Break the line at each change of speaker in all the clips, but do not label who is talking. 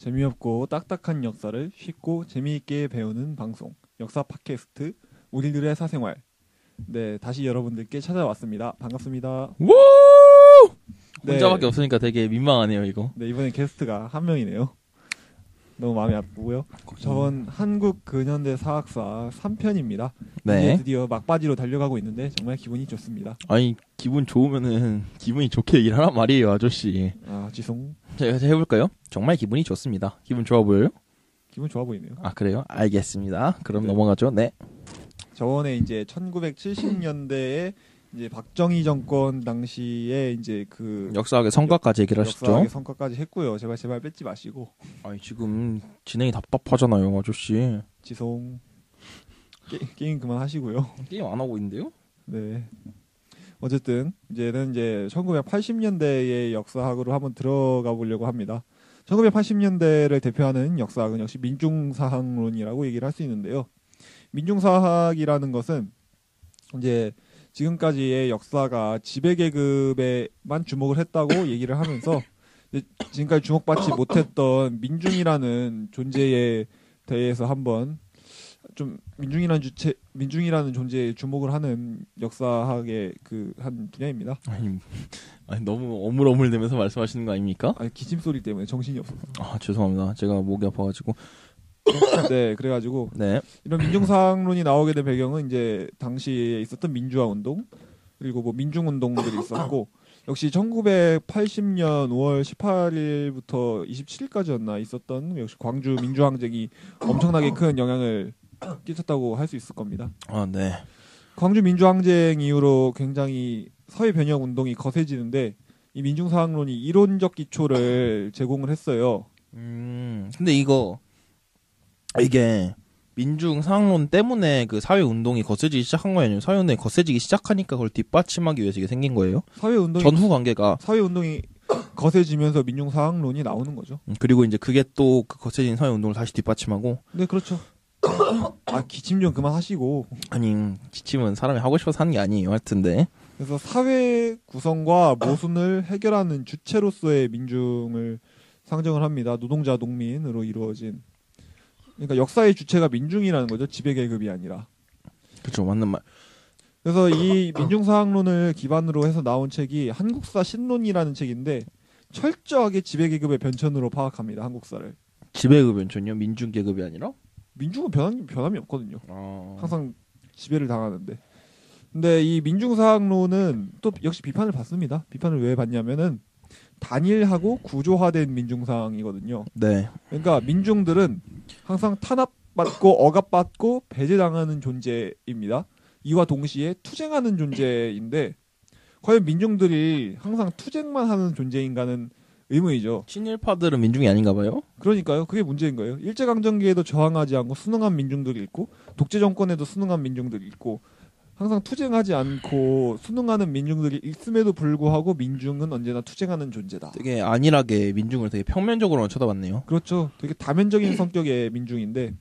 재미없고 딱딱한 역사를 쉽고 재미있게 배우는 방송 역사 팟캐스트 우리들의 사생활. 네, 다시 여러분들께 찾아왔습니다. 반갑습니다.
우!
네.
혼자밖에 없으니까 되게 민망하네요 이거.
네, 이번엔 게스트가 한 명이네요. 너무 마음이 아프고요. 저번 한국 근현대 사학사 3편입니다.
네.
이제 드디어 막바지로 달려가고 있는데 정말 기분이 좋습니다.
아니 기분 좋으면은 기분이 좋게 얘기를 하란 말이에요 아저씨.
아, 지송.
제가 해볼까요? 정말 기분이 좋습니다. 기분 좋아 보여요?
기분 좋아 보이네요.
아 그래요? 알겠습니다. 그럼
네.
넘어가죠. 네.
저번에 이제 1970년대에 이제 박정희 정권 당시에 이제 그
역사학의 성과까지 얘기를 하셨죠.
역사학의 성과까지 했고요. 제발 뺏지 마시고.
아니 지금 진행이 답답하잖아요 아저씨.
지송. 게임 그만 하시고요.
게임 안 하고 있는데요?
네. 어쨌든 이제는 이제 1980년대의 역사학으로 한번 들어가 보려고 합니다. 1980년대를 대표하는 역사학은 역시 민중사학론이라고 얘기를 할 수 있는데요. 민중사학이라는 것은 이제 지금까지의 역사가 지배계급에만 주목을 했다고 얘기를 하면서 지금까지 주목받지 못했던 민중이라는 존재에 대해서 한번 좀 민중이라는 존재에 주목을 하는 역사학의 그 한 분야입니다.
아니 너무 어물어물대면서 말씀하시는 거 아닙니까?
아니, 기침 소리 때문에 정신이 없어서.
아 죄송합니다. 제가 목이 아파가지고.
네, 그래가지고
네.
이런 민중사학론이 나오게 된 배경은 이제 당시에 있었던 민주화 운동 그리고 뭐 민중 운동들이 있었고 역시 1980년 5월 18일부터 27일까지였나 있었던 역시 광주 민주항쟁이 엄청나게 큰 영향을 끼쳤다고 할 수 있을 겁니다.
아 네.
광주 민주항쟁 이후로 굉장히 사회 변혁 운동이 거세지는데 이 민중사학론이 이론적 기초를 제공을 했어요.
근데 이게 민중 상론 때문에 그 사회 운동이 거세지기 시작한 거예요? 아니면 사회 운동이 거세지기 시작하니까 그걸 뒷받침하기 위해서 이게 생긴 거예요? 전후 관계가
사회 운동이 거세지면서 민중사학론이 나오는 거죠.
그리고 이제 그게 또 그 거세진 사회 운동을 다시 뒷받침하고.
네, 그렇죠. 아, 기침 좀 그만하시고.
아니 기침은 사람이 하고 싶어서 하는 게 아니에요. 하여튼데.
그래서 사회 구성과 모순을 해결하는 주체로서의 민중을 상정을 합니다. 노동자 농민으로 이루어진. 그러니까 역사의 주체가 민중이라는 거죠. 지배계급이 아니라.
그렇죠. 맞는 말.
그래서 이 민중사학론을 기반으로 해서 나온 책이 한국사 신론이라는 책인데 철저하게 지배계급의 변천으로 파악합니다. 한국사를.
지배급 변천이요? 민중계급이 아니라?
민중은 변함이 없거든요.
아...
항상 지배를 당하는데. 근데 이 민중사학론은 또 역시 비판을 받습니다. 비판을 왜 받냐면은 단일하고 구조화된 민중상이거든요.
네.
그러니까 민중들은 항상 탄압받고 억압받고 배제당하는 존재입니다. 이와 동시에 투쟁하는 존재인데 과연 민중들이 항상 투쟁만 하는 존재인가는 의문이죠.
친일파들은 민중이 아닌가 봐요?
그러니까요. 그게 문제인 거예요. 일제강점기에도 저항하지 않고 순응한 민중들이 있고 독재 정권에도 순응한 민중들이 있고 항상 투쟁하지 않고 순응하는 민중들이 있음에도 불구하고 민중은 언제나 투쟁하는 존재다.
되게 안일하게 민중을 되게 평면적으로만 쳐다봤네요.
그렇죠. 되게 다면적인 성격의 민중인데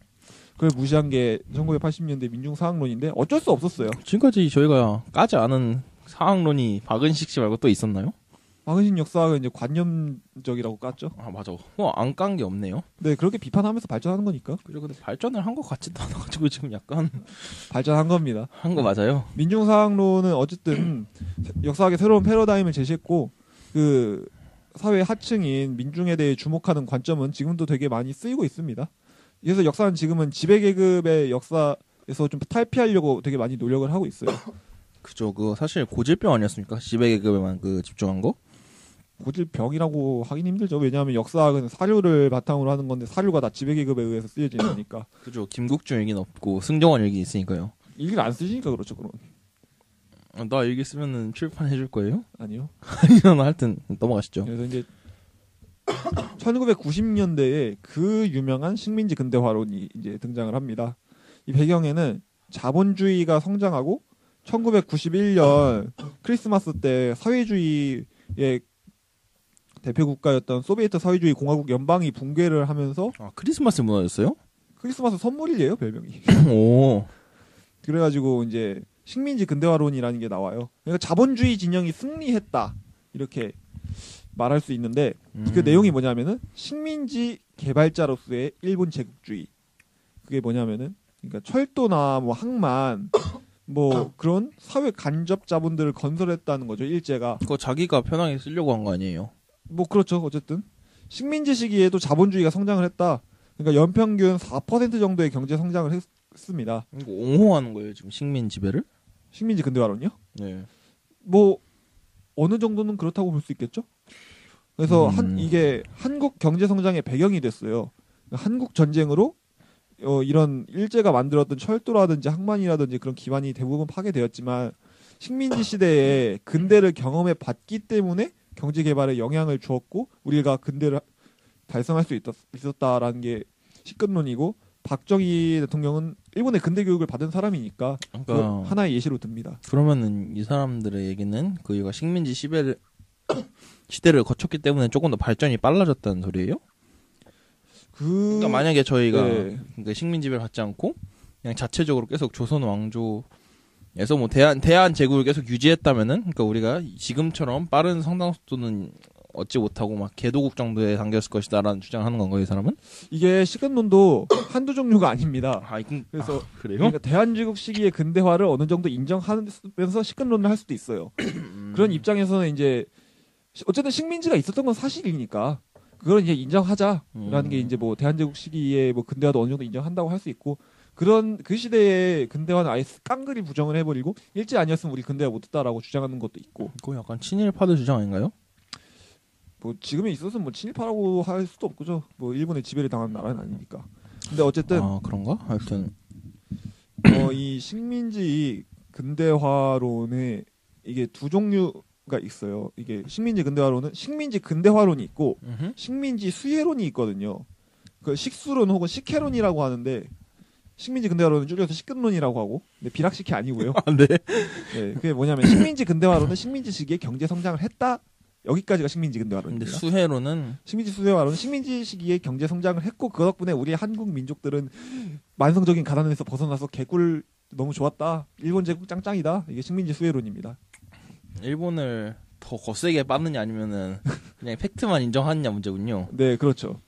그걸 무시한 게 1980년대 민중사학론인데 어쩔 수 없었어요.
지금까지 저희가 까지 않은 사학론이 박은식 씨 말고 또 있었나요?
박은식 역사학은 이제 관념적이라고 깠죠.
아 맞아. 안 깐 게 없네요.
네, 그렇게 비판하면서 발전하는 거니까.
그죠. 근데 발전을 한 것 같지도 않아가지고 지금 약간
발전한 겁니다.
한 거 맞아요.
민중사학론은 어쨌든 역사학의 새로운 패러다임을 제시했고 그 사회 하층인 민중에 대해 주목하는 관점은 지금도 되게 많이 쓰이고 있습니다. 그래서 역사는 지금은 지배계급의 역사에서 좀 탈피하려고 되게 많이 노력을 하고 있어요.
그죠. 그 사실 고질병 아니었습니까? 지배계급에만 그 집중한 거?
고질병이라고 하긴 힘들죠. 왜냐하면 역사학은 사료를 바탕으로 하는 건데 사료가 다 지배계급에 의해서 쓰여지는 거니까.
그죠. 김국중 일기는 없고 승정원 일기 있으니까요.
일기를 안 쓰시니까 그렇죠. 그럼.
나 일기 쓰면은 출판해 줄 거예요?
아니요.
아니요. 하여튼 넘어가시죠.
그래서 이제 1990년대에 그 유명한 식민지 근대화론이 이제 등장을 합니다. 이 배경에는 자본주의가 성장하고 1991년 크리스마스 때 사회주의의 대표 국가였던 소비에트 사회주의 공화국 연방이 붕괴를 하면서
아 크리스마스 문화였어요?
크리스마스 선물이에요 별명이.
오.
그래가지고 이제 식민지 근대화론이라는 게 나와요. 그러니까 자본주의 진영이 승리했다 이렇게 말할 수 있는데 그 내용이 뭐냐면은 식민지 개발자로서의 일본 제국주의. 그게 뭐냐면은 그러니까 철도나 뭐 항만 뭐 그런 사회 간접 자본들을 건설했다는 거죠. 일제가.
그거 자기가 편하게 쓰려고 한 거 아니에요?
뭐 그렇죠. 어쨌든 식민지 시기에도 자본주의가 성장을 했다. 그러니까 연평균 4% 정도의 경제 성장을 했습니다.
이거 옹호하는 거예요 지금 식민 지배를?
식민지 근대화론요?
네.
뭐 어느 정도는 그렇다고 볼 수 있겠죠. 그래서 이게 한국 경제 성장의 배경이 됐어요. 한국 전쟁으로 이런 일제가 만들었던 철도라든지 항만이라든지 그런 기반이 대부분 파괴되었지만 식민지 시대에 근대를 경험해 봤기 때문에 경제 개발에 영향을 주었고 우리가 근대를 달성할 수 있었다라는 게 식근론이고 박정희 대통령은 일본의 근대 교육을 받은 사람이니까
그러니까
하나의 예시로 듭니다.
그러면은 이 사람들의 얘기는 그이가 식민지 시대를 거쳤기 때문에 조금 더 발전이 빨라졌다는 소리예요? 그러니까 만약에 저희가
네.
그러니까 식민지배를 받지 않고 그냥 자체적으로 계속 조선 왕조에서 뭐 대한 제국을 계속 유지했다면은 그러니까 우리가 지금처럼 빠른 성장 속도는 얻지 못하고 막 개도국 정도에 당겼을 것이다라는 주장하는 건가요, 이 사람은?
이게 식근론도 한두 종류가 아닙니다.
그래서 그래요?
그러니까 대한제국 시기의 근대화를 어느 정도 인정하면서 식근론을 할 수도 있어요. 그런 입장에서는 이제 어쨌든 식민지가 있었던 건 사실이니까 그걸 이제 인정하자라는 게 이제 뭐 대한제국 시기에 뭐 근대화도 어느 정도 인정한다고 할 수 있고 그런 그 시대의 근대화는 아예 깡그리 부정을 해버리고 일제 아니었으면 우리 근대화 못했다라고 주장하는 것도 있고.
그거 약간 친일파들 주장 아닌가요?
뭐 지금에 있어서 뭐 친일파라고 할 수도 없고죠. 뭐 일본의 지배를 당한 나라는 아니니까. 근데 어쨌든
그런가? 하여튼
이 식민지 근대화론에 이게 두 종류가 있어요. 이게 식민지 근대화론이 있고 식민지 수혜론이 있거든요. 그 식수론 혹은 식혜론이라고 하는데 식민지 근대화론은 줄여서 식근론이라고 하고 근데 비락식혜 아니고요.
네.
네, 그게 뭐냐면 식민지 근대화론은 식민지 시기에 경제 성장을 했다. 여기까지가 식민지 근대화론입니다.
근데 수혜론은
식민지 수혜화론은 식민지 시기에 경제 성장을 했고 그 덕분에 우리 한국 민족들은 만성적인 가난에서 벗어나서 개꿀 너무 좋았다. 일본 제국 짱짱이다. 이게 식민지 수혜론입니다.
일본을 더 거세게 빠느냐 아니면은 그냥 팩트만 인정하느냐 문제군요.
네, 그렇죠.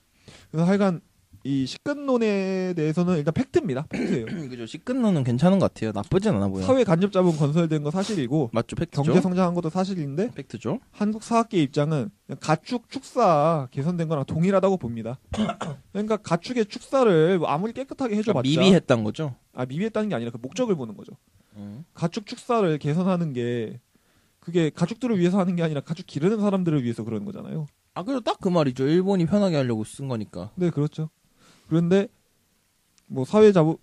그래서 하여간 이 식근론에 대해서는 일단 팩트입니다. 팩트예요.
그죠. 식근론은 괜찮은 것 같아요. 나쁘진 않아 보여.
사회 간접 자본 건설된 거 사실이고
맞죠. 팩트죠.
경제 성장한 것도 사실인데
팩트죠.
한국 사학계 입장은 그냥 가축 축사 개선된 거랑 동일하다고 봅니다. 그러니까 가축의 축사를 아무리 깨끗하게 해줘봤자
미비했단 거죠.
미비했다는 게 아니라 그 목적을 보는 거죠. 가축 축사를 개선하는 게 그게 가축들을 위해서 하는 게 아니라 가축 기르는 사람들을 위해서 그러는 거잖아요.
그래도 딱 그 말이죠. 일본이 편하게 하려고 쓴 거니까.
네, 그렇죠. 그런데 뭐 사회자부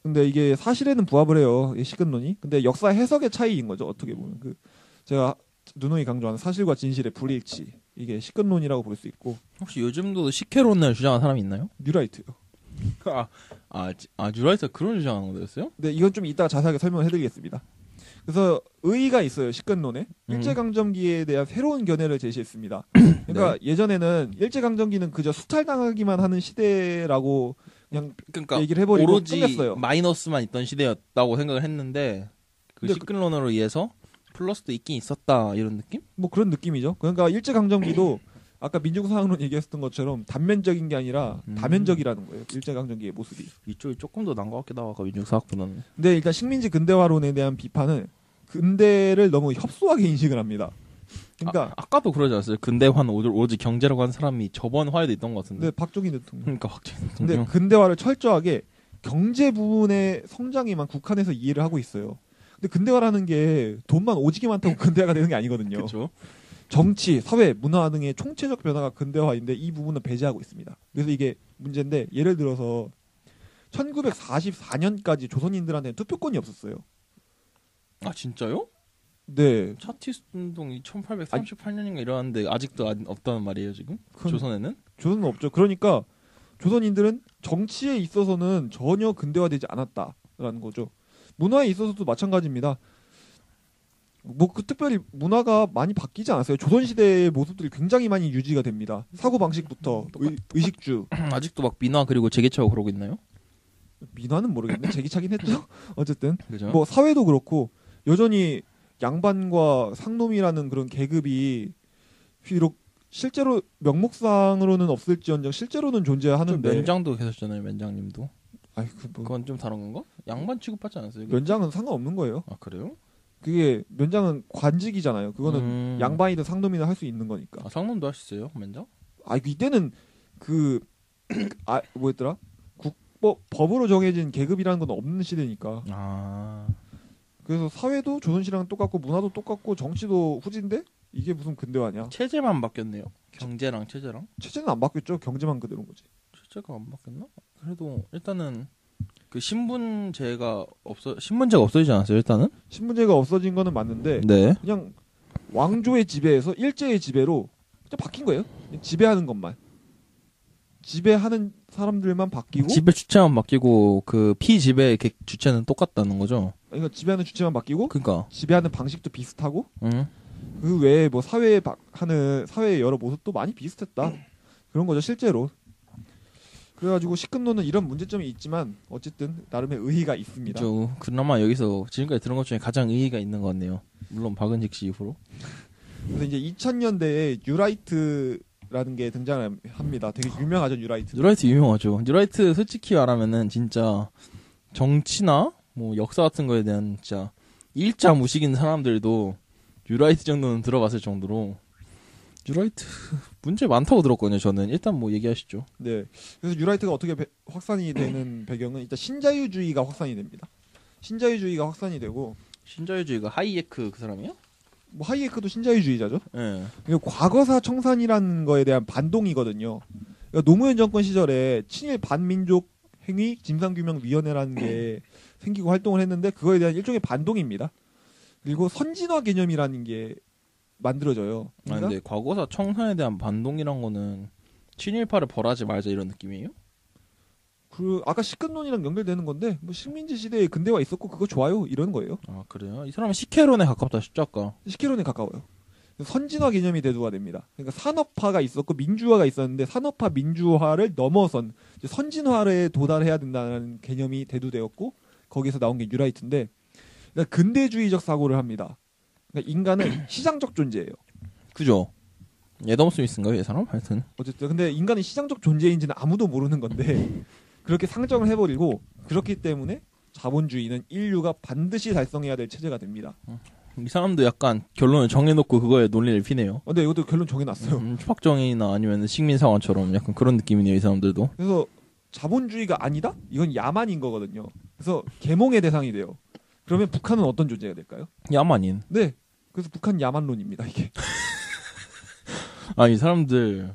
근데 이게 사실에는 부합을 해요. 이 식근론이. 근데 역사 해석의 차이인 거죠. 어떻게 보면 제가 누누이 강조하는 사실과 진실의 불일치. 이게 식근론이라고 볼 수 있고.
혹시 요즘도 식혜론을 주장하는 사람이 있나요?
뉴라이트요.
뉴라이트가 그런 주장하는 거였어요?
네, 이건 좀 이따가 자세하게 설명해드리겠습니다. 그래서 의의가 있어요. 식근론에. 일제강점기에 대한 새로운 견해를 제시했습니다. 그러니까 네. 예전에는 일제강점기는 그저 수탈당하기만 하는 시대라고 그러니까 얘기를 해버리고
오로지
끝냈어요.
마이너스만 있던 시대였다고 생각을 했는데 그 식근론으로 의해서 플러스도 있긴 있었다 이런 느낌?
뭐 그런 느낌이죠. 그러니까 일제강점기도 아까 민중사학론 얘기했던 것처럼 단면적인 게 아니라 다면적이라는 거예요. 일제강점기의 모습이.
이쪽이 조금 더 나은 것 같기도 하고 민중사학보다는.
근데 일단 식민지 근대화론에 대한 비판은 근대를 너무 협소하게 인식을 합니다. 그러니까
아까도 그러지 않았어요? 근대화는 오로지 경제라고 한 사람이 저번 화에도 있던 것 같은데.
네, 박정희 대통령.
그러니까 박정희 대통령.
근데 근대화를 철저하게 경제 부분의 성장에만 국한해서 이해를 하고 있어요. 근데 근대화라는 게 돈만 오지게 많다고 근대화가 되는 게 아니거든요.
그렇죠.
정치, 사회, 문화 등의 총체적 변화가 근대화인데 이 부분은 배제하고 있습니다. 그래서 이게 문제인데 예를 들어서 1944년까지 조선인들한테는 투표권이 없었어요.
아 진짜요?
네.
차티스 운동이 1838년인가 이러는데 아직도 없다는 말이에요 지금? 조선에는?
조선은 없죠. 그러니까 조선인들은 정치에 있어서는 전혀 근대화되지 않았다라는 거죠. 문화에 있어서도 마찬가지입니다. 뭐 특별히 문화가 많이 바뀌지 않았어요. 조선시대의 모습들이 굉장히 많이 유지가 됩니다. 사고방식부터 의식주.
아직도 막 민화 그리고 제기차고 그러고 있나요?
민화는 모르겠네. 제기차긴 했죠. 어쨌든
그죠?
뭐 사회도 그렇고 여전히 양반과 상놈이라는 그런 계급이 비록 실제로 명목상으로는 없을지언정 실제로는 존재하는데
면장도 계셨잖아요. 면장님도.
아이
그건 좀 다른 건가? 양반 취급받지 않았어요?
면장은 상관없는 거예요.
아 그래요?
그게 면장은 관직이잖아요. 그거는 양반이든 상놈이든 할 수 있는 거니까.
아, 상놈도 할 수 있어요? 면장?
아 이때는 뭐였더라? 법으로 정해진 계급이라는 건 없는 시대니까.
아.
그래서 사회도 조선시대랑 똑같고 문화도 똑같고 정치도 후진데 이게 무슨 근대화냐?
체제만 바뀌었네요. 경제랑 체제랑.
체제는 안 바뀌었죠. 경제만 그대로인 거지.
체제가 안 바뀌었나? 그래도 일단은 그 신분제가 없어지지 않았어요? 일단은?
신분제가 없어진 거는 맞는데
네.
그냥 왕조의 지배에서 일제의 지배로 그냥 바뀐 거예요. 그냥 지배하는 것만. 지배하는 사람들만 바뀌고
지배 주체만 바뀌고 그 피지배 주체는 똑같다는 거죠.
그러니까 지배하는 주체만 바뀌고
그러니까
지배하는 방식도 비슷하고
응.
그 외에 뭐 사회의 여러 모습도 많이 비슷했다. 그런 거죠 실제로. 그래가지고 시큰노는 이런 문제점이 있지만 어쨌든 나름의 의의가 있습니다.
그나마 여기서 지금까지 들은 것 중에 가장 의의가 있는 것 같네요. 물론 박은직 씨 이후로.
그래서 이제 2000년대에 뉴라이트라는 게 등장합니다. 되게 유명하죠 뉴라이트.
뉴라이트 유명하죠. 뉴라이트 솔직히 말하면은 진짜 정치나 뭐 역사 같은 거에 대한 진짜 일자 무식인 사람들도 뉴라이트 정도는 들어봤을 정도로 뉴라이트 문제 많다고 들었거든요. 저는 일단 뭐 얘기하시죠.
네. 그래서 뉴라이트가 어떻게 확산이 되는 배경은 일단 신자유주의가 확산이 됩니다. 신자유주의가 확산이 되고
신자유주의가 하이에크 그 사람이요?
뭐 하이에크도 신자유주의자죠.
네.
그리고 과거사 청산이라는 거에 대한 반동이거든요. 그러니까 노무현 정권 시절에 친일 반민족 행위 진상규명위원회라는 게 생기고 활동을 했는데 그거에 대한 일종의 반동입니다. 그리고 선진화 개념이라는 게 만들어져요. 그러니까
근데 과거사 청산에 대한 반동이란 거는 친일파를 벌하지 말자 이런 느낌이에요?
아까 식근론이랑 연결되는 건데 뭐 식민지 시대에 근대화 있었고 그거 좋아요 이런 거예요.
아 그래요? 이 사람은 식혜론에 가깝다 싶죠 아까.
식혜론에 가까워요. 선진화 개념이 대두가 됩니다. 그러니까 산업화가 있었고 민주화가 있었는데 산업화 민주화를 넘어선 선진화에 도달해야 된다는 개념이 대두되었고 거기서 나온 게 뉴라이트인데 그러니까 근대주의적 사고를 합니다. 그러니까 인간은 시장적 존재예요.
그죠? 에덤 스미스인가요, 이 사람? 하여튼.
어쨌든 근데 인간이 시장적 존재인지는 아무도 모르는 건데 그렇게 상정을 해버리고 그렇기 때문에 자본주의는 인류가 반드시 달성해야 될 체제가 됩니다.
이 사람도 약간 결론을 정해놓고 그거에 논리를 피네요.
근데 이것도 결론 정해놨어요.
추박정의나 아니면 식민사관처럼 약간 그런 느낌이네요, 이 사람들도.
그래서 자본주의가 아니다? 이건 야만인 거거든요. 그래서 계몽의 대상이 돼요. 그러면 북한은 어떤 존재가 될까요?
야만인.
네. 그래서 북한 야만론입니다, 이게.
아, 이 사람들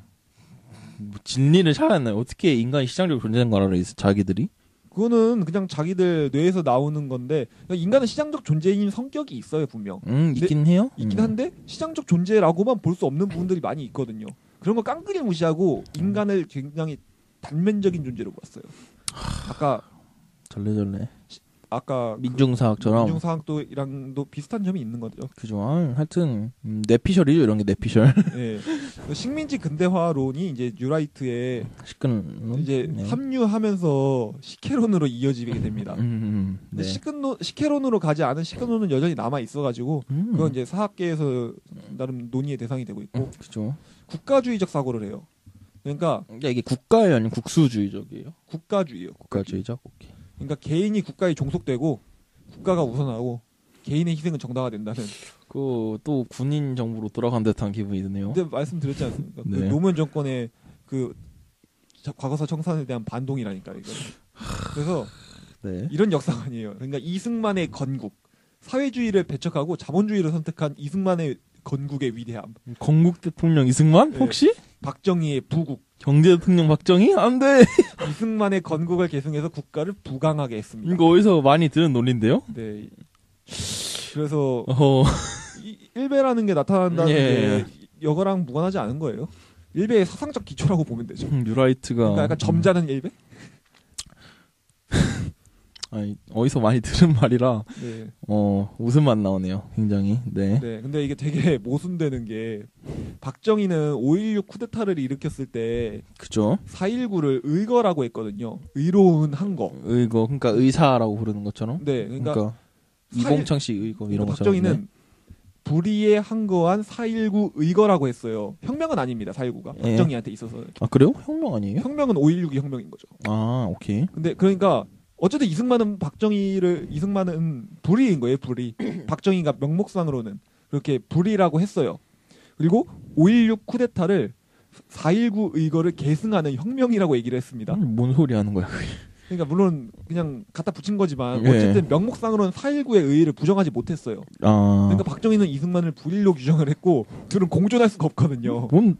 뭐 진리를 찾았나요? 어떻게 인간이 시장적으로 존재하는 걸 알아, 자기들이?
그거는 그냥 자기들 뇌에서 나오는 건데 인간은 시장적 존재인 성격이 있어요, 분명.
있긴 해요?
있긴 한데 시장적 존재라고만 볼 수 없는 부분들이 많이 있거든요. 그런 거 깡그리 무시하고 인간을 굉장히 단면적인 존재로 봤어요.
절레절레.
아까
민중사학처럼
민중사학도랑도 비슷한 점이 있는 거죠.
그죠. 하여튼 뇌피셜이죠, 이런 게 뇌피셜.
네. 식민지 근대화론이 이제 뉴라이트의 이제
네.
합류하면서 식혜론으로 이어지게 됩니다.
네.
식혜론으로 가지 않은 식근론은 여전히 남아 있어가지고 그건 이제 사학계에서 나름 논의의 대상이 되고 있고.
그죠.
국가주의적 사고를 해요. 그러니까
이게 국가예요, 아니면 국수주의적이에요?
국가주의예요.
국가주의적. 오케이.
그러니까 개인이 국가에 종속되고 국가가 우선하고 개인의 희생은 정당화된다는.
그 또 군인 정부로 돌아간 듯한 기분이 드네요.
근데 말씀드렸지 않습니까?
네.
그 노무현 정권의 그 과거사 청산에 대한 반동이라니까 이거. 그래서
네.
이런 역사관이에요. 그러니까 이승만의 건국, 사회주의를 배척하고 자본주의를 선택한 이승만의 건국의 위대함.
건국 대통령 이승만?
네.
혹시?
박정희의 부국.
경제 대통령 박정희? 안 돼.
이승만의 건국을 계승해서 국가를 부강하게 했습니다.
이거 어디서 많이 들은 논리인데요?
네. 그래서
어.
일배라는 게 나타난다는
예.
게 이거랑 무관하지 않은 거예요. 일배의 사상적 기초라고 보면 되죠.
뉴라이트가
그러니까 약간 점잖은 일배?
아니, 어디서 많이 들은 말이라
네.
웃음만 나오네요. 굉장히. 네.
네. 근데 이게 되게 모순되는 게 박정희는 5.16 쿠데타를 일으켰을 때
그죠?
4.19를 의거라고 했거든요. 의로운 한 거.
의거. 그러니까 의사라고 부르는 것처럼.
네. 그러니까
이봉창 씨 의거 이런 것처럼.
박정희는 불의에 항거한 4.19 의거라고 했어요. 혁명은 아닙니다. 4.19가
예.
박정희한테 있어서.
아 그래요? 혁명 아니에요?
혁명은 5.16이 혁명인 거죠.
아 오케이.
근데 그러니까 어쨌든 이승만은 불의인 거예요. 불의. 박정희가 명목상으로는 그렇게 불의라고 했어요. 그리고 5.16 쿠데타를 4.19 의거를 계승하는 혁명이라고 얘기를 했습니다.
뭔 소리 하는 거야 그게.
그러니까 물론 그냥 갖다 붙인 거지만
예.
어쨌든 명목상으로는 4.19의 의의를 부정하지 못했어요.
아.
그러니까 박정희는 이승만을 불의로 규정을 했고 둘은 공존할 수가 없거든요.
뭔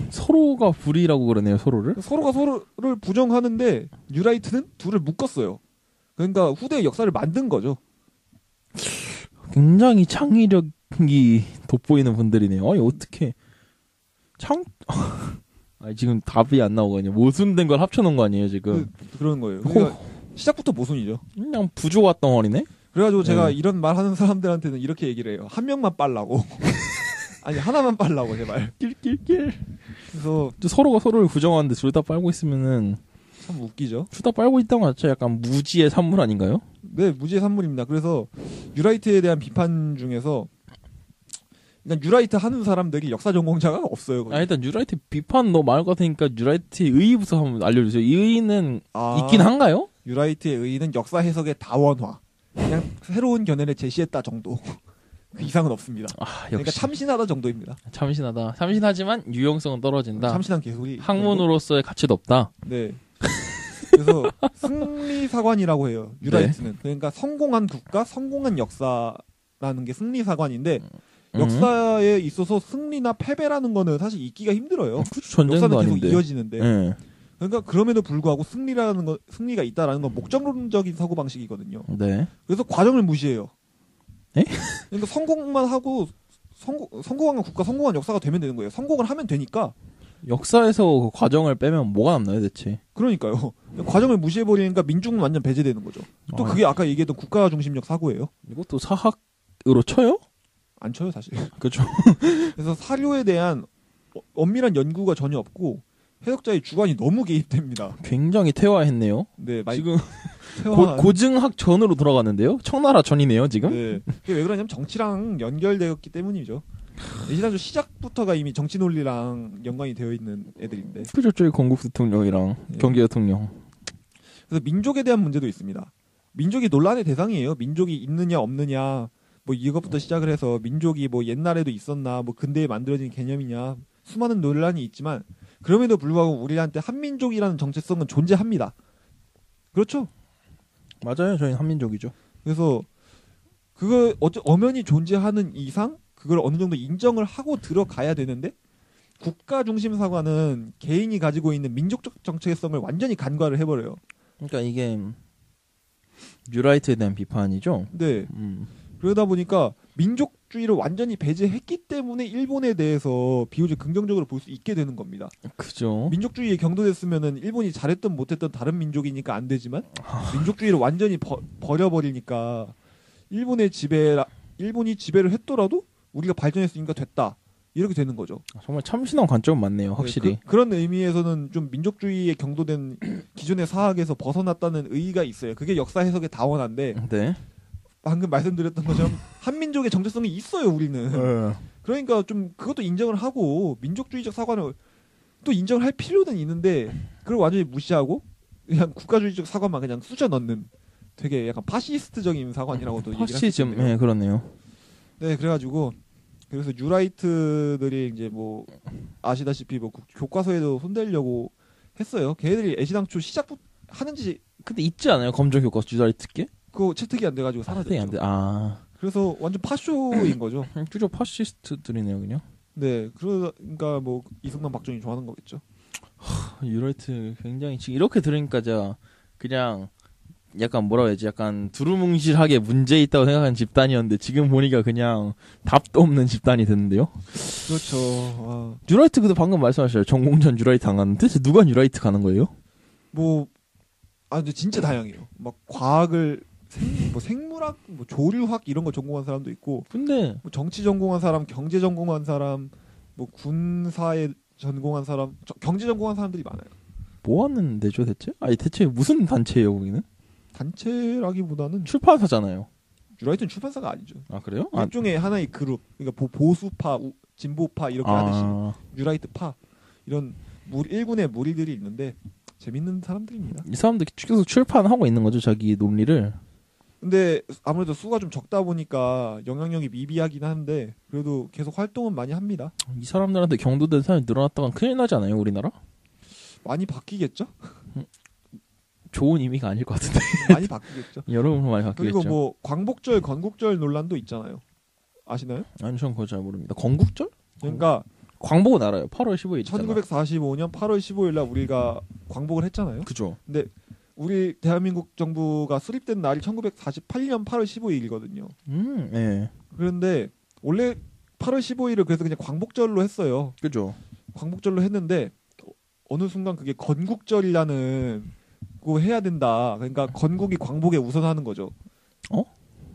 서로가 불의라고 그러네요 서로를.
서로가 서로를 부정하는데 뉴라이트는 둘을 묶었어요. 그러니까 후대의 역사를 만든 거죠.
굉장히 창의력이 돋보이는 분들이네요. 아니 어떻게 아니, 지금 답이 안 나오거든요. 모순된 걸 합쳐놓은 거 아니에요 지금?
그런 거예요. 그러니까 시작부터 모순이죠.
그냥 부조화 덩어리네.
그래가지고 제가
네.
이런 말 하는 사람들한테는 이렇게 얘기를 해요. 한 명만 빨라고. 아니 하나만 빨라고 제발.
낄낄낄.
그래서
서로가 서로를 부정하는데 둘 다 빨고 있으면은
참 웃기죠.
둘 다 빨고 있다는 거 자체가 약간 무지의 산물 아닌가요?
네, 무지의 산물입니다. 그래서 뉴라이트에 대한 비판 중에서 일단 뉴라이트 하는 사람들이 역사 전공자가 없어요. 거의.
아 일단 뉴라이트 비판 너 말할 것 같으니까 뉴라이트의 의의부터 한번 알려주세요. 이 의의는 있긴 한가요?
뉴라이트의 의의는 역사 해석의 다원화. 그냥 새로운 견해를 제시했다 정도. 그 이상은 없습니다.
아
그러니까
역시
참신하다 정도입니다.
참신하다. 참신하지만 유용성은 떨어진다.
참신한 개소리.
학문으로서의 가치도 없다.
네. 그래서 승리사관이라고 해요. 뉴라이트는. 그러니까 성공한 국가, 성공한 역사라는 게 승리사관인데 역사에 있어서 승리나 패배라는 거는 사실 있기가 힘들어요.
그렇죠. 전쟁도
역사는 계속
아닌데.
이어지는데.
네.
그러니까 그럼에도 불구하고 승리가 있다라는 건 목적론적인 사고 방식이거든요.
네.
그래서 과정을 무시해요.
에?
그러니까 성공만 하고 성공한 국가, 성공한 역사가 되면 되는 거예요. 성공을 하면 되니까.
역사에서 그 과정을 빼면 뭐가 남나요 대체?
그러니까요. 과정을 무시해버리니까 민중은 완전 배제되는 거죠. 또 그게 아까 얘기했던 국가 중심적 사고예요.
이것도 사학으로 쳐요?
안 쳐요 사실.
그렇죠.
그래서 사료에 대한 엄밀한 연구가 전혀 없고 해석자의 주관이 너무 개입됩니다.
굉장히 퇴화했네요.
네,
지금
퇴화.
고증학 전으로 돌아갔는데요. 청나라 전이네요 지금.
네. 그게 왜 그러냐면 정치랑 연결되었기 때문이죠. 지난주 시작부터가 이미 정치 논리랑 연관이 되어 있는 애들인데.
그죠, 저희 건국 대통령이랑
네.
경제 대통령.
그래서 민족에 대한 문제도 있습니다. 민족이 논란의 대상이에요. 민족이 있느냐 없느냐. 뭐 이것부터 시작을 해서 민족이 뭐 옛날에도 있었나, 뭐 근대에 만들어진 개념이냐. 수많은 논란이 있지만 그럼에도 불구하고 우리한테 한민족이라는 정체성은 존재합니다. 그렇죠?
맞아요, 저희는 한민족이죠.
그래서 그거 엄연히 존재하는 이상 그걸 어느 정도 인정을 하고 들어가야 되는데 국가 중심 사관은 개인이 가지고 있는 민족적 정체성을 완전히 간과를 해버려요.
그러니까 이게 뉴라이트에 대한 비판이죠.
네. 그러다 보니까 민족주의를 완전히 배제했기 때문에 일본에 대해서 비교적 긍정적으로 볼 수 있게 되는 겁니다.
그죠.
민족주의에 경도됐으면은 일본이 잘했든 못했든 다른 민족이니까 안 되지만 민족주의를 완전히 버려버리니까 일본이 지배를 했더라도 우리가 발전했으니까 됐다. 이렇게 되는 거죠.
정말 참신한 관점은 맞네요, 확실히.
네, 그런 의미에서는 좀 민족주의에 경도된 기존의 사학에서 벗어났다는 의의가 있어요. 그게 역사 해석의 다원화인데
네.
방금 말씀드렸던 것처럼 한민족의 정체성이 있어요, 우리는.
네.
그러니까 좀 그것도 인정을 하고 민족주의적 사관을 또 인정을 할 필요는 있는데 그걸 완전히 무시하고 그냥 국가주의적 사관만 그냥 쑤셔 넣는 되게 약간 파시스트적인 사관이라고도 얘기를
파시즘,
하시는데요.
네, 그러네요.
네, 그래가지고 그래서 뉴라이트들이 이제 뭐 아시다시피 뭐 교과서에도 손대려고 했어요. 걔네들이 애시당초 시작부터 하는지
근데 있지 않아요? 검정 교과서 뉴라이트께?
그거 채택이 안 돼가지고 사라졌죠.
안 돼. 아,
그래서 완전 파쇼인 거죠.
그죠, 파시스트들이네요, 그냥.
네, 그러니까 뭐 이승만 박정희 좋아하는 거겠죠.
뉴라이트 굉장히 지금 이렇게 들으니까 제가 그냥 약간 뭐라고 해야지, 약간 두루뭉실하게 문제 있다고 생각하는 집단이었는데 지금 보니까 그냥 답도 없는 집단이 됐는데요.
그렇죠. 아,
뉴라이트 근데 방금 말씀하셨죠. 전공전 뉴라이트 안 가는데 대체 누가 뉴라이트 가는 거예요?
근데 진짜 다양해요. 막 과학을 생물학, 뭐 조류학 이런 거 전공한 사람도 있고,
근데
뭐 정치 전공한 사람, 경제 전공한 사람, 뭐 군사에 전공한 사람, 경제 전공한 사람들이 많아요.
뭐 하는 데죠 대체? 아니 대체 무슨 단체예요 거기는?
단체라기보다는
출판사잖아요.
유라이트는 출판사가 아니죠.
아 그래요?
일종의 하나의 그룹. 그러니까 보수파, 진보파 이렇게 하듯이 유라이트파 이런 일군의 무리들이 있는데 재밌는 사람들입니다.
이 사람들 계속 출판하고 있는 거죠, 자기 논리를.
근데 아무래도 수가 좀 적다 보니까 영향력이 미비하긴 한데 그래도 계속 활동은 많이 합니다.
이 사람들한테 경도된 사람이 늘어났다간 큰일 나지 않아요, 우리나라?
많이 바뀌겠죠?
좋은 의미가 아닐 것 같은데.
많이 바뀌겠죠.
여러모로 많이 바뀌겠죠.
그리고 뭐 광복절, 건국절 논란도 있잖아요. 아시나요?
아니, 전 그거 잘 모릅니다. 건국절?
그러니까
광복은 알아요. 8월 15일.
1945년 8월 15일 날 우리가 광복을 했잖아요.
그죠.
근데 우리 대한민국 정부가 수립된 날이 1948년 8월 15일이거든요.
네.
그런데 원래 8월 15일을 그래서 그냥 광복절로 했어요.
그죠.
광복절로 했는데 어느 순간 그게 건국절이라는 거 해야 된다. 그러니까 건국이 광복에 우선하는 거죠.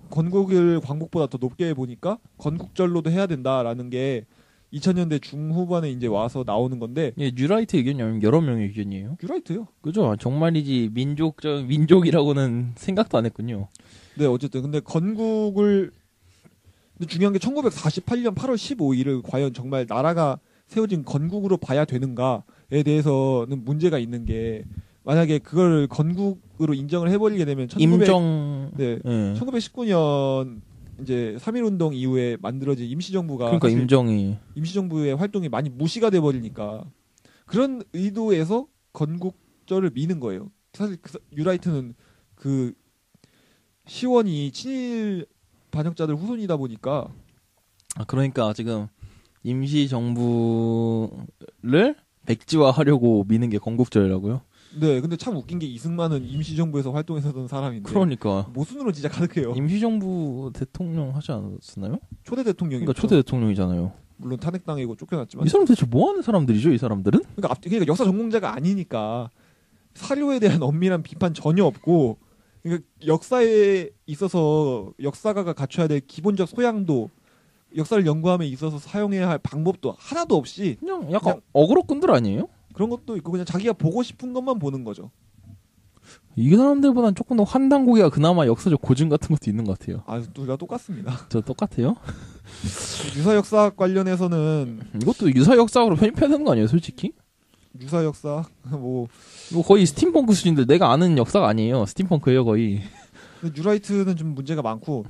건국을 광복보다 더 높게 보니까 건국절로도 해야 된다라는 게 2000년대 중후반에 이제 와서 나오는 건데.
예, 뉴라이트 의견이면 여러 명의 의견이에요.
뉴라이트요.
그죠. 정말이지 민족이라고는 생각도 안 했군요.
네, 어쨌든 근데 건국을 근데 중요한 게 1948년 8월 15일을 과연 정말 나라가 세워진 건국으로 봐야 되는가에 대해서는 문제가 있는 게 만약에 그걸 건국으로 인정을 해버리게 되면 1919년 이제 3.1운동 이후에 만들어진 임시정부가
그러니까
임시정부의 활동이 많이 무시가 돼버리니까 그런 의도에서 건국절을 미는 거예요. 사실 뉴라이트는 그 시원이 친일 반역자들 후손이다 보니까
그러니까 지금 임시정부를 백지화하려고 미는 게 건국절이라고요?
네, 근데 참 웃긴 게 이승만은 임시정부에서 활동했었던 사람인데.
그러니까.
모순으로 진짜 가득해요.
임시정부 대통령 하지 않았나요?
초대 대통령이죠.
그러니까 초대 대통령이잖아요.
물론 탄핵당하고 쫓겨났지만.
이 사람 대체 뭐 하는 사람들이죠, 이 사람들은?
그러니까 역사 전공자가 아니니까 사료에 대한 엄밀한 비판 전혀 없고, 그러니까 역사에 있어서 역사가가 갖춰야 될 기본적 소양도, 역사를 연구함에 있어서 사용해야 할 방법도 하나도 없이
그냥 약간 어그로꾼들 아니에요?
그런 것도 있고 그냥 자기가 보고 싶은 것만 보는 거죠.
이 사람들보다는 조금 더 환단고기가 그나마 역사적 고증 같은 것도 있는 것 같아요.
둘 다 똑같습니다.
저 똑같아요?
유사역사학 관련해서는
이것도 유사역사학으로 편입해야 되는 거 아니에요, 솔직히?
유사역사 뭐
거의 스팀펑크 수준인데 내가 아는 역사가 아니에요. 스팀펑크예요, 거의.
근데 뉴라이트는 좀 문제가 많고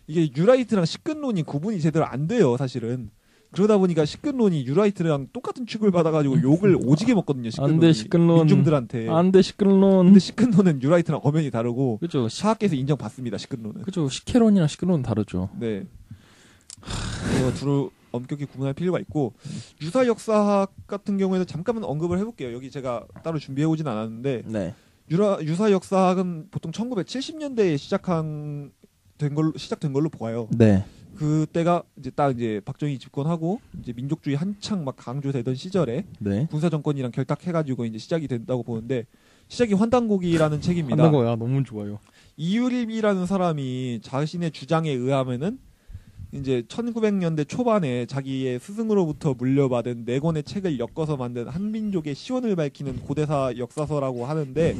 이게 뉴라이트랑 식근론이 구분이 제대로 안 돼요, 사실은. 그러다 보니까 식근론이 뉴라이트랑 똑같은 취급을 받아가지고 욕을 오지게 먹거든요. 식근론이.
안돼 식근론.
민중들한테.
안돼 식근론.
근데 식근론은 뉴라이트랑 엄연히 다르고.
그죠.
사학계에서 인정받습니다. 식근론은.
그죠. 식혜론이랑 식근론은 다르죠.
네. 그래서 둘을 엄격히 구분할 필요가 있고 유사 역사학 같은 경우에는 잠깐만 언급을 해볼게요. 여기 제가 따로 준비해 오진 않았는데
네.
유사 역사학은 보통 1970년대에 시작된 걸로 보아요.
네.
그때가 이제 박정희 집권하고 이제 민족주의 한창 막 강조되던 시절에
네.
군사 정권이랑 결탁해가지고 이제 시작이 된다고 보는데 시작이 환단곡이라는 책입니다.
환단곡이야 너무 좋아요.
이유립이라는 사람이 자신의 주장에 의하면은 이제 1900년대 초반에 자기의 스승으로부터 물려받은 4권의 책을 엮어서 만든 한민족의 시원을 밝히는 고대사 역사서라고 하는데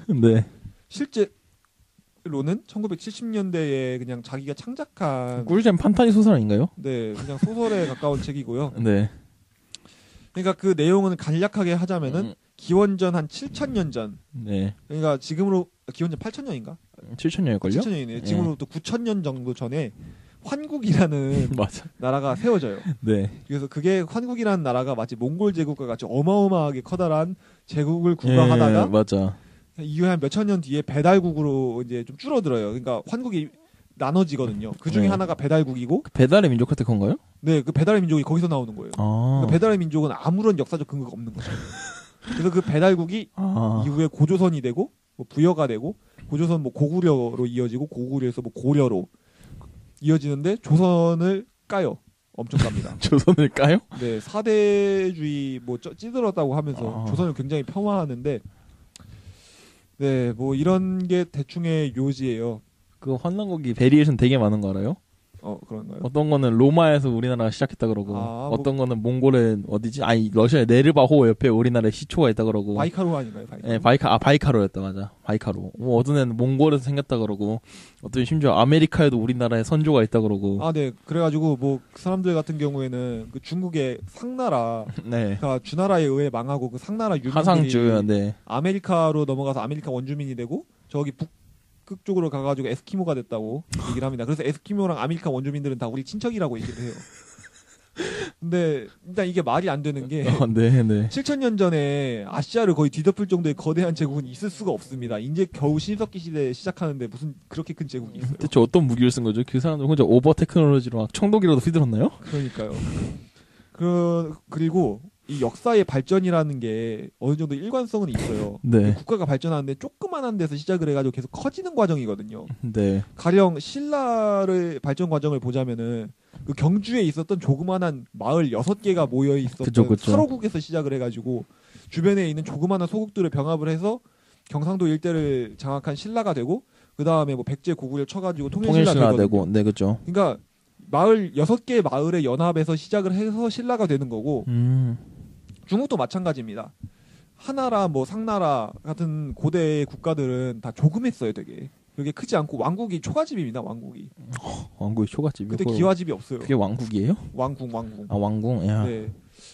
네.
실제로는 1970년대에 그냥 자기가 창작한
꿀잼 판타지 소설 아닌가요?
네, 그냥 소설에 가까운 책이고요.
네.
그러니까 그 내용은 간략하게 하자면은 기원전 한 7,000년 전.
네.
그러니까 지금으로 기원전 8,000년인가?
7,000년일걸요?
7,000년이네. 지금으로부터 9,000년 정도 전에 환국이라는
맞아.
나라가 세워져요.
네.
그래서 그게 환국이라는 나라가 마치 몽골 제국과 같이 어마어마하게 커다란 제국을 구가하다가
맞아.
이후에 한 몇천 년 뒤에 배달국으로 이제 좀 줄어들어요. 그러니까 환국이 나눠지거든요. 그 중에 하나가 배달국이고
그 배달의 민족 같은 건가요?
네, 그 배달의 민족이 거기서 나오는 거예요. 그러니까 배달의 민족은 아무런 역사적 근거가 없는 거죠. 그래서 그 배달국이 이후에 고조선이 되고 뭐 부여가 되고 고조선 뭐 고구려로 이어지고 고구려에서 뭐 고려로 이어지는데 조선을 까요. 엄청 깝니다.
조선을 까요?
네, 사대주의 뭐 찌들었다고 하면서 조선을 굉장히 폄하하는데 네, 뭐 이런 게 대충의 요지예요.
그 환단곡이 베리에이션 되게 많은 거 알아요?
그런가요?
어떤 거는 로마에서 우리나라가 시작했다 그러고 어떤 거는 몽골의 어디지? 아니 러시아의 네르바호 옆에 우리나라의 시초가 있다 그러고
바이카로 아닌가요? 바이카로?
네, 바이카로였다 맞아. 바이카로. 뭐 어떤 애는 몽골에서 생겼다 그러고 어떤 심지어 아메리카에도 우리나라에 선조가 있다 그러고.
네. 그래가지고 뭐 그 사람들 같은 경우에는 그 중국의 상나라,
네.
그러니까 주나라에 의해 망하고 그 상나라 유민들이
하상주. 네.
아메리카로 넘어가서 아메리카 원주민이 되고 저기 북극 쪽으로 가가지고 에스키모가 됐다고 얘기를 합니다. 그래서 에스키모랑 아메리카 원주민들은 다 우리 친척이라고 얘기를 해요. 근데 일단 이게 말이 안 되는 게
네.
7,000년 전에 아시아를 거의 뒤덮을 정도의 거대한 제국은 있을 수가 없습니다. 이제 겨우 신석기 시대 시작하는데 무슨 그렇게 큰 제국이 있어요.
대체 어떤 무기를 쓴 거죠? 그 사람들 혼자 오버 테크놀로지로 막 청동기라도 휘둘렀나요?
그러니까요. 그리고 이 역사의 발전이라는 게 어느 정도 일관성은 있어요.
네.
국가가 발전하는데 조그만한 데서 시작을 해가지고 계속 커지는 과정이거든요.
네.
가령 신라의 발전 과정을 보자면은 그 경주에 있었던 조그만한 마을 6개가 모여 있었던
그쵸.
사로국에서 시작을 해가지고 주변에 있는 조그만한 소국들을 병합을 해서 경상도 일대를 장악한 신라가 되고 그 다음에 뭐 백제 고구려를 쳐가지고 통일신라
되고. 네, 그렇죠.
그러니까 마을 6개의 마을의 연합에서 시작을 해서 신라가 되는 거고 중국도 마찬가지입니다. 하나라 뭐 상나라 같은 고대의 국가들은 다 조그맸어요, 되게. 그게 크지 않고 왕국이 초가집입니다. 왕국이.
왕국이 초가집이요?
그때 기와집이 없어요.
그게 왕국이에요?
왕궁.
아 왕궁. 야.
네.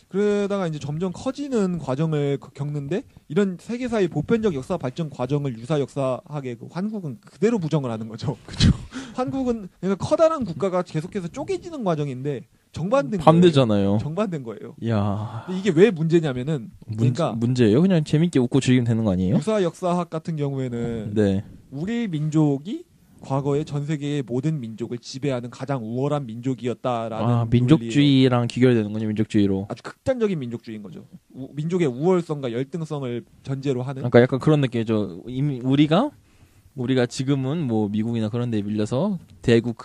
그러다가 이제 점점 커지는 과정을 겪는데 이런 세계사의 보편적 역사 발전 과정을 유사 역사학의 그 환국은 그대로 부정을 하는 거죠.
그렇죠.
환국은 그러니까 커다란 국가가 계속해서 쪼개지는 과정인데 정반된
반대잖아요.
거예요. 정반된 거예요.
야.
근데 이게 왜 문제냐면은 그러니까
문제예요? 그냥 재밌게 웃고 즐기면 되는 거 아니에요?
유사 역사학 같은 경우에는
네.
우리 민족이 과거에 전 세계의 모든 민족을 지배하는 가장 우월한 민족이었다라는
민족주의랑 귀결되는군요. 민족주의로.
아주 극단적인 민족주의인 거죠. 민족의 우월성과 열등성을 전제로 하는.
그러니까 약간 그런 느낌이죠. 이미 우리가 지금은 뭐 미국이나 그런 데에 밀려서 대국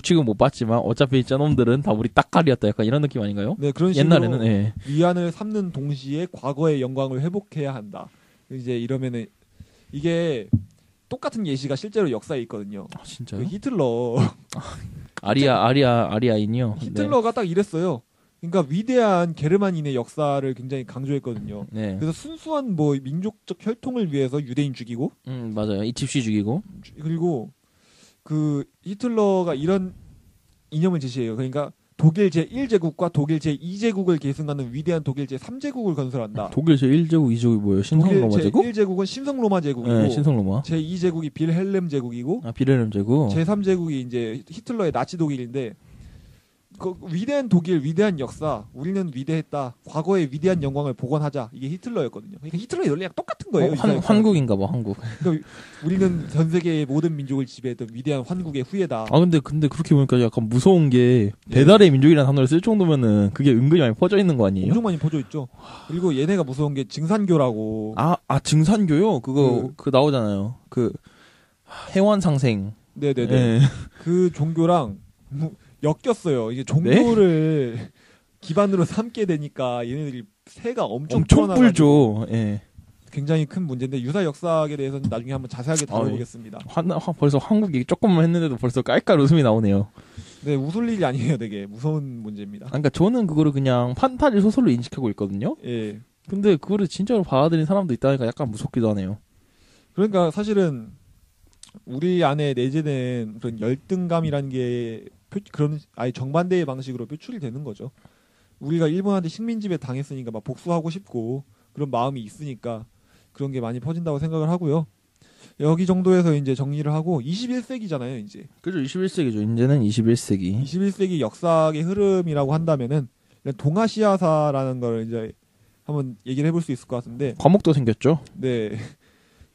취급 못 받지만 어차피 저놈들은 다 우리 딱갈이었다. 약간 이런 느낌 아닌가요?
네, 그런 식으로
옛날에는 네.
위안을 삼는 동시에 과거의 영광을 회복해야 한다. 이제 이러면은 이게 똑같은 예시가 실제로 역사에 있거든요.
진짜요?
그 히틀러
아리아인이요.
히틀러가 딱 이랬어요. 그러니까 위대한 게르만인의 역사를 굉장히 강조했거든요.
네.
그래서 순수한 뭐 민족적 혈통을 위해서 유대인 죽이고,
맞아요. 이집시 죽이고,
그리고 그 히틀러가 이런 이념을 제시해요. 그러니까 독일 제1제국과 독일 제2제국을 계승하는 위대한 독일 제3제국을 건설한다.
독일 제1제국, 2제국이 뭐예요? 신성로마 제국?
제1제국은 신성로마 제국이고,
네, 신성로마.
제2제국이 빌헬렘 제국이고,
빌헬렘 제국.
제3제국이 이제 히틀러의 나치 독일인데. 그 위대한 독일, 위대한 역사, 우리는 위대했다. 과거의 위대한 영광을 복원하자. 이게 히틀러였거든요. 그러니까 히틀러의 논리랑 똑같은 거예요.
환국인가 봐, 환국.
그러니까 우리는 전 세계의 모든 민족을 지배했던 위대한 환국의 후예다.
근데 그렇게 보니까 약간 무서운 게 배달의 민족이라는 단어를 쓸 정도면은 그게 은근히 많이 퍼져 있는 거 아니에요?
엄청 많이 퍼져 있죠. 그리고 얘네가 무서운 게 증산교라고.
증산교요? 그거 나오잖아요. 해원상생.
네네네.
네.
그 종교랑 엮였어요. 이게 종교를 기반으로 삼게 되니까 얘네들이 새가 엄청
뿔죠. 예.
굉장히 큰 문제인데 유사 역사학에 대해서는 나중에 한번 자세하게 다뤄보겠습니다.
벌써 한국이 조금만 했는데도 벌써 깔깔 웃음이 나오네요.
네, 웃을 일이 아니에요. 되게 무서운 문제입니다.
그러니까 저는 그거를 그냥 판타지 소설로 인식하고 있거든요.
예.
근데 그거를 진짜로 받아들인 사람도 있다니까 약간 무섭기도 하네요.
그러니까 사실은 우리 안에 내재된 그런 열등감이라는 게 그런 아예 정반대의 방식으로 표출이 되는 거죠. 우리가 일본한테 식민지배 당했으니까 막 복수하고 싶고 그런 마음이 있으니까 그런 게 많이 퍼진다고 생각을 하고요. 여기 정도에서 이제 정리를 하고 21세기잖아요, 이제.
그죠, 21세기죠. 이제는 21세기.
21세기 역사의 흐름이라고 한다면은 동아시아사라는 걸 이제 한번 얘기를 해볼 수 있을 것 같은데.
과목도 생겼죠.
네.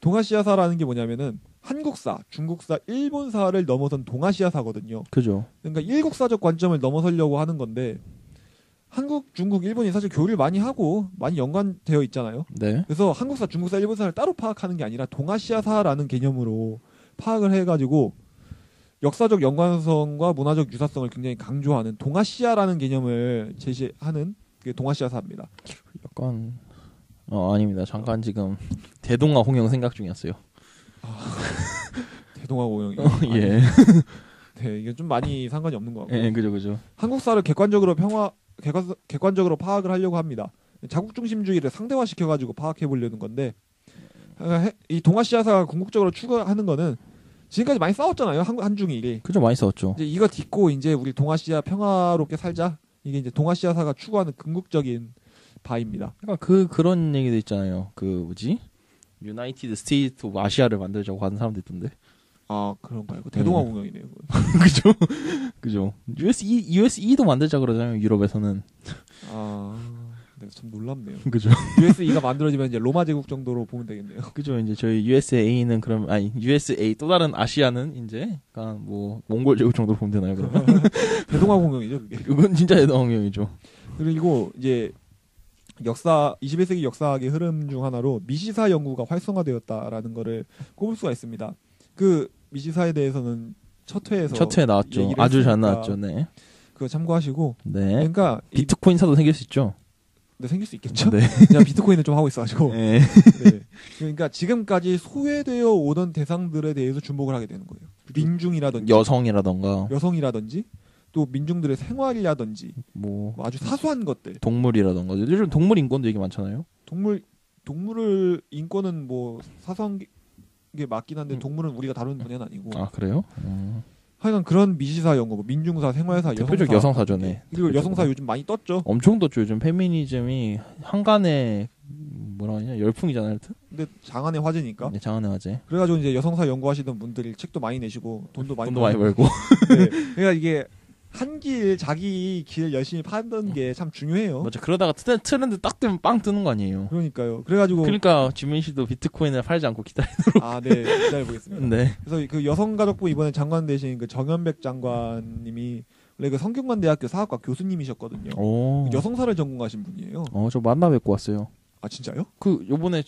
동아시아사라는 게 뭐냐면은 한국사, 중국사, 일본사를 넘어선 동아시아사거든요.
그죠.
그러니까 일국사적 관점을 넘어서려고 하는 건데 한국, 중국, 일본이 사실 교류를 많이 하고 많이 연관되어 있잖아요.
네.
그래서 한국사, 중국사, 일본사를 따로 파악하는 게 아니라 동아시아사라는 개념으로 파악을 해가지고 역사적 연관성과 문화적 유사성을 굉장히 강조하는 동아시아라는 개념을 제시하는 게 동아시아사입니다.
약간 아닙니다. 잠깐 지금 대동아 홍영 생각 중이었어요.
대동아 홍영.
예.
네, 이게 좀 많이 상관이 없는 것 같고.
예, 그죠.
한국사를 객관적으로 파악을 하려고 합니다. 자국 중심주의를 상대화 시켜가지고 파악해 보려는 건데 이 동아시아사가 궁극적으로 추구하는 거는 지금까지 많이 싸웠잖아요. 한중일이.
그죠, 많이 싸웠죠.
이제 이거 딛고 이제 우리 동아시아 평화롭게 살자. 이게 이제 동아시아사가 추구하는 궁극적인 바입니다.
그러니까 그런 얘기도 있잖아요. 그 뭐지? 유나이티드 스테이트 오브 아시아를 만들자고 하는 사람도 있던데.
아, 그런가요? 대동아 공영이네요.
그죠. USE도 만들자 그러잖아요. 유럽에서는.
아, 내가 참 놀랍네요.
그죠.
USE가 만들어지면 이제 로마 제국 정도로 보면 되겠네요.
그죠. 이제 저희 USA는 그럼 USA 또 다른 아시아는 이제 약간 뭐 몽골 제국 정도로 보면 되나요? 그러면?
대동아 공영이죠, 그게.
그건 진짜 대동항공이죠.
그리고 이제 21세기 역사학의 흐름 중 하나로 미시사 연구가 활성화되었다라는 거를 꼽을 수가 있습니다. 그 미시사에 대해서는 첫 회에
나왔죠. 아주 잘 나왔죠. 네.
그거 참고하시고.
네.
그러니까
비트코인사도 생길 수 있죠.
네, 생길 수 있겠죠.
네.
제가 비트코인을 좀 하고 있어가지고.
네.
네. 그러니까 지금까지 소외되어 오던 대상들에 대해서 주목을 하게 되는 거예요. 민중이라든지 여성이라든지 또 민중들의 생활이라든지 뭐 아주 사소한 것들.
동물이라든가 요즘 동물 인권도 얘기 많잖아요.
동물을 인권은 뭐 사소한 게 맞긴 한데 동물은 우리가 다루는 분야는 아니고.
아, 그래요?
하여간 그런 미시사 연구, 뭐 민중사, 생활사,
대표적 여성사전에.
그리고 여성사 요즘 많이 떴죠.
엄청 떴죠. 요즘 페미니즘이 한간에 뭐라 하냐 열풍이잖아요. 하여튼.
근데 장안의 화제니까.
네, 장안의 화제.
그래가지고 이제 여성사 연구하시던 분들이 책도 많이 내시고 돈도 많이
벌고.
네. 그러니까 이게 자기 길 열심히 파는 게 참 중요해요.
맞아. 그러다가 트렌드 딱 뜨면 빵 뜨는 거 아니에요.
그러니까요. 그래가지고.
그러니까 지민 씨도 비트코인을 팔지 않고 기다리도록.
아, 네. 기다려보겠습니다.
네.
그래서 그 여성가족부 이번에 장관 되신 그 정현백 장관님이 원래 그 성균관대학교 사학과 교수님이셨거든요.
오.
여성사를 전공하신 분이에요.
저 만나 뵙고 왔어요.
아, 진짜요?
요번에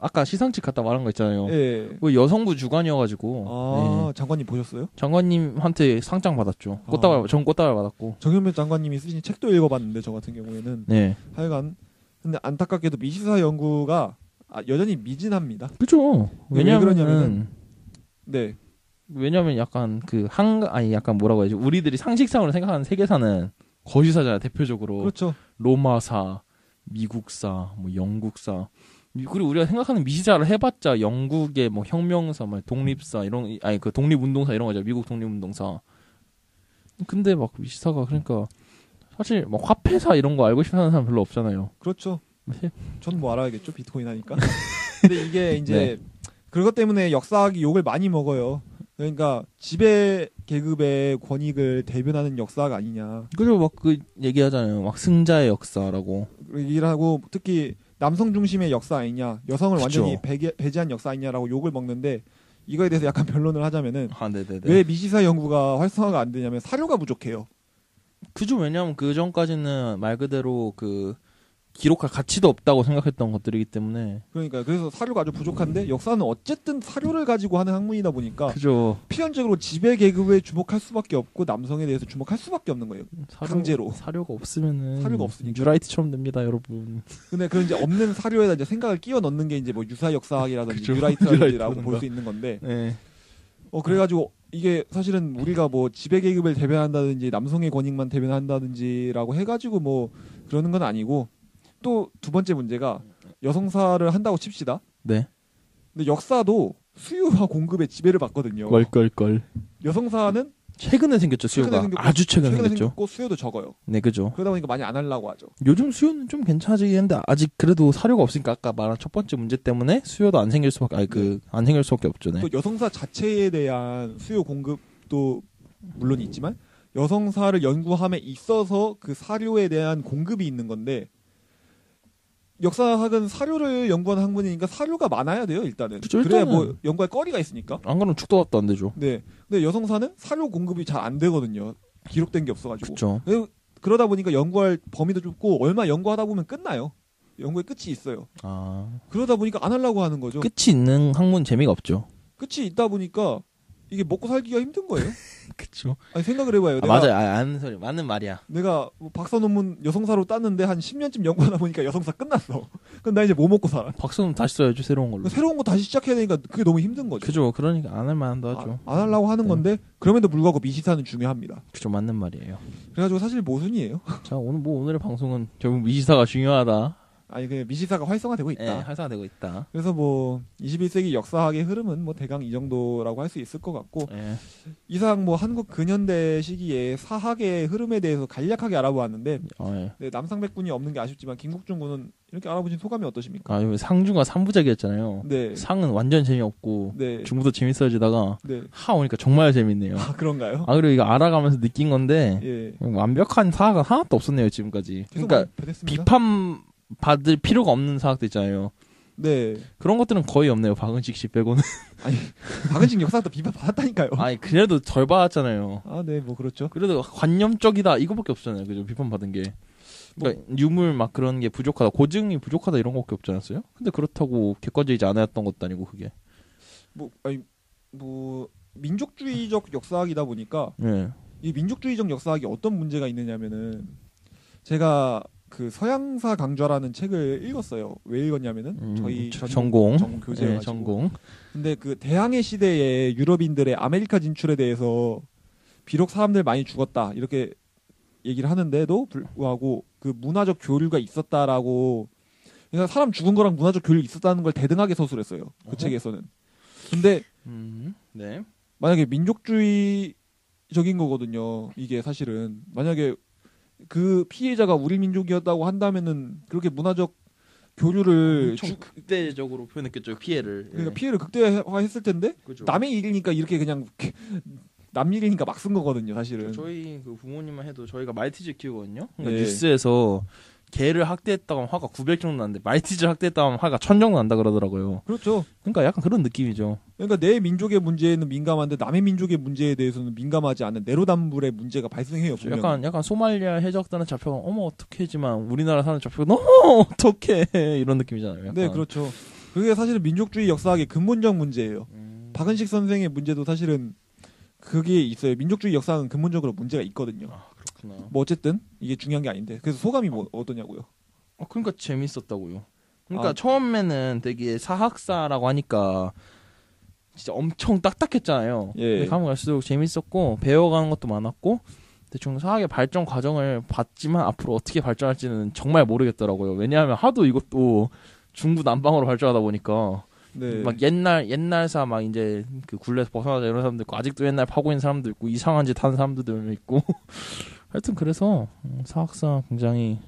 아까 시상식 갔다 말한 거 있잖아요.
예.
그 여성부 주관이어가지고.
아,
네.
장관님 보셨어요?
장관님한테 상장 받았죠. 전 꽃다발 받았고.
정현백 장관님이 쓰신 책도 읽어봤는데, 저 같은 경우에는.
네.
하여간, 근데 안타깝게도 미시사 연구가 여전히 미진합니다.
그죠. 왜냐면은.
네.
왜냐면 약간 약간 뭐라고 해야지. 우리들이 상식상으로 생각하는 세계사는 거시사잖아요, 대표적으로.
그렇죠.
로마사, 미국사, 뭐 영국사. 그리고 우리가 생각하는 미시사를 해봤자 영국의 뭐 혁명사, 뭐 독립사 그 독립운동사 이런 거죠. 미국 독립운동사. 근데 막 미시사가 그러니까 사실 뭐 화폐사 이런 거 알고 싶어하는 사람 별로 없잖아요.
그렇죠.
네.
전 뭐 알아야겠죠, 비트코인 하니까. 근데 이게 이제 네. 그것 때문에 역사학이 욕을 많이 먹어요. 그러니까 지배 계급의 권익을 대변하는 역사학 아니냐.
그리고 막 얘기하잖아요. 막 승자의 역사라고.
얘기를 하고 특히 남성 중심의 역사 아니냐, 여성을 그쵸. 완전히 배제한 역사 아니냐라고 욕을 먹는데 이거에 대해서 약간 변론을 하자면은 왜 미시사 연구가 활성화가 안 되냐면 사료가 부족해요.
그죠. 왜냐하면 그 전까지는 말 그대로 기록할 가치도 없다고 생각했던 것들이기 때문에.
그러니까 그래서 사료가 아주 부족한데 역사는 어쨌든 사료를 가지고 하는 학문이다 보니까
그죠.
필연적으로 지배 계급에 주목할 수밖에 없고 남성에 대해서 주목할 수밖에 없는 거예요. 강제로.
사료가 없으면은
사료가 없으니까
뉴라이트처럼 됩니다, 여러분.
근데 그 이제 없는 사료에다 이제 생각을 끼워 넣는 게 이제 뭐 유사 역사학이라든지 뉴라이트라고 볼 수 있는 건데.
네.
그래가지고 이게 사실은 우리가 뭐 지배 계급을 대변한다든지 남성의 권익만 대변한다든지라고 해가지고 뭐 그러는 건 아니고. 또 두 번째 문제가 여성사를 한다고 칩시다.
네.
근데 역사도 수요와 공급의 지배를 받거든요.
걸.
여성사는
최근에 생겼죠, 수요가. 아주 최근에
생겼고 수요도 적어요.
네, 그죠.
그러다 보니까 많이 안 하려고 하죠.
요즘 수요는 좀 괜찮아지긴 했는데 아직 그래도 사료가 없으니까 아까 말한 첫 번째 문제 때문에 수요도 안 생길 수밖에 안 생길 수밖에 없죠. 네.
또 여성사 자체에 대한 수요 공급도 물론 있지만 여성사를 연구함에 있어서 그 사료에 대한 공급이 있는 건데 역사학은 사료를 연구하는 학문이니까 사료가 많아야 돼요, 일단은.
그쵸,
그래야 뭐 연구할 거리가 있으니까.
안 그러면 축도 밥도 안 되죠.
네. 근데 여성사는 사료 공급이 잘 안 되거든요. 기록된 게 없어가지고.
그렇죠.
그러다 보니까 연구할 범위도 좁고 얼마 연구하다 보면 끝나요. 연구의 끝이 있어요. 그러다 보니까 안 하려고 하는 거죠.
끝이 있는 학문 재미가 없죠.
끝이 있다 보니까 이게 먹고 살기가 힘든 거예요.
그쵸.
아니 생각을 해봐요. 내가
맞아요. 아는 소리 맞는 말이야.
내가 뭐 박사 논문 여성사로 땄는데 한 10년쯤 연구하다 보니까 여성사 끝났어. 그럼 나 이제 뭐 먹고 살아?
박사는 다시 써야죠 새로운 걸로.
새로운 거 다시 시작해야 되니까 그게 너무 힘든 거죠.
그죠. 그러니까 안 할 만도 하죠.
안 하려고 하는
네.
건데 그럼에도 불구하고 미시사는 중요합니다.
그죠. 맞는 말이에요.
그래가지고 사실 모순이에요.
자 오늘의 방송은 결국 미시사가 중요하다.
아니 그 미시사가 활성화되고 있다.
네, 활성화되고 있다.
그래서 뭐 21세기 역사학의 흐름은 뭐 대강 이 정도라고 할 수 있을 것 같고
네.
이상 뭐 한국 근현대 시기에 사학의 흐름에 대해서 간략하게 알아보았는데
네.
네, 남상백군이 없는 게 아쉽지만 김국준 군은 이렇게 알아보신 소감이 어떠십니까?
이거 상중가 3부작이었잖아요.
네.
상은 완전 재미없고
네.
중부도 재밌어지다가
네.
하 오니까 정말 재밌네요.
아 그런가요?
그리고 이거 알아가면서 느낀 건데
예.
완벽한 사학은 하나도 없었네요 지금까지. 그러니까 비판 받을 필요가 없는 사학도 있잖아요.
네.
그런 것들은 거의 없네요. 박은식 씨 빼고는.
아니 박은식 역사도 비판 받았다니까요.
아니 그래도 덜 받았잖아요.
아, 네, 뭐 그렇죠.
그래도 관념적이다 이거밖에 없잖아요. 그죠? 비판 받은 게. 그러니까 유물 막 그런 게 부족하다, 고증이 부족하다 이런 거밖에 없지 않았어요? 근데 그렇다고 객관적이지 않았던 것도 아니고 그게.
뭐 아니 뭐 민족주의적 역사학이다 보니까
네.
이 민족주의적 역사학이 어떤 문제가 있느냐면은 제가 그 서양사 강좌라는 책을 읽었어요. 왜 읽었냐면은 저희
전공
교재여가지고.
네, 전공.
근데 그 대항해 시대에 유럽인들의 아메리카 진출에 대해서 비록 사람들 많이 죽었다 이렇게 얘기를 하는데도 불구하고 그 문화적 교류가 있었다라고 그러니까 사람 죽은 거랑 문화적 교류 있었다는 걸 대등하게 서술했어요. 그 책에서는. 근데
네.
만약에 민족주의적인 거거든요. 이게 사실은 만약에 그 피해자가 우리 민족이었다고 한다면은 그렇게 문화적 교류를
극대적으로 표현했겠죠 피해를.
그러니까 피해를 극대화했을 텐데
그렇죠.
남의 일이니까 이렇게 그냥 남 일이니까 막 쓴 거거든요 사실은.
저희 그 부모님만 해도 저희가 말티즈 키우거든요. 그러니까
네.
뉴스에서 개를 학대했다고 하면 화가 900 정도 나는데 말티즈 학대했다고 하면 화가 1000 정도 난다 그러더라고요.
그렇죠.
그러니까 약간 그런 느낌이죠.
그러니까 내 민족의 문제에는 민감한데 남의 민족의 문제에 대해서는 민감하지 않은 내로남불의 문제가 발생해요. 분명히.
약간 소말리아 해적단은 잡혀가 어머 어떡해지만 우리나라 사람 잡혀가 너무 어떡해 이런 느낌이잖아요. 약간.
네, 그렇죠. 그게 사실은 민족주의 역사학의 근본적 문제예요. 박은식 선생의 문제도 사실은 그게 있어요. 민족주의 역사학은 근본적으로 문제가 있거든요.
아, 그렇구나.
뭐 어쨌든 이게 중요한 게 아닌데. 그래서 소감이 뭐 어떠냐고요?
그러니까 재밌었다고요. 그러니까
아.
처음에는 되게 사학사라고 하니까 진짜 엄청 딱딱했잖아요.
예.
근데 가면 갈수록 재밌었고 배워가는 것도 많았고 대충 사학의 발전 과정을 봤지만 앞으로 어떻게 발전할지는 정말 모르겠더라고요. 왜냐하면 하도 이것도 중구 난방으로 발전하다 보니까
네.
막 옛날사 막 이제 그 굴레에서 벗어나자 이런 사람도 있고 아직도 옛날 파고 있는 사람도 있고 이상한 짓 하는 사람들도 있고 하여튼 그래서 사학사 굉장히